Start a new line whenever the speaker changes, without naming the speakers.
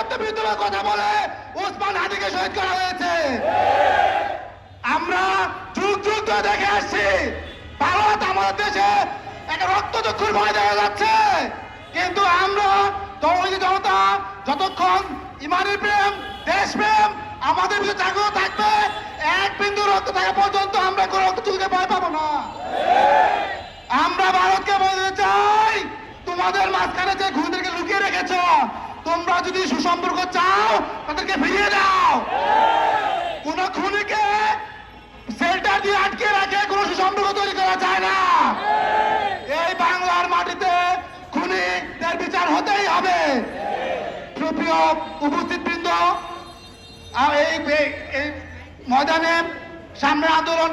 রক্ত বিদ্রোহের কথা বলে ওসমান হাদিকে শহীদ করা হয়েছে। আমরা যুগ যুগ ধরে দেখে আসছি ভারত আমাদের দেশে একটা রক্তচক্ষুর ভয় দেখা যাচ্ছে, কিন্তু আমরা তৌহিদি জনতা যতক্ষণ ইমানি প্রেম দেশপ্রেম আমাদের ভিতরে জাগ্রত থাকবে, এক বিন্দু রক্ত থাকা পর্যন্ত আমরা কোনো রক্তচক্ষুকে ভয় পাবো না। আমরা ভারতকে বলতে চাই, তোমাদের মাঝখানে যে খুনিদেরকে লুকিয়ে রেখেছ, তোমরা যদি সুসম্পর্ক চাও তাদেরকে ফিরিয়ে দাও। কোন খুনিকে শেল্টার দিয়ে আটকে রাখে কোনো সুসম্পর্ক তৈরি করা যায় না। এই বাংলার মাটিতে খুনিদের বিচার হতেই হবে। প্রিয় উপস্থিত বৃন্দ, এই ময়দানে সামনে আন্দোলন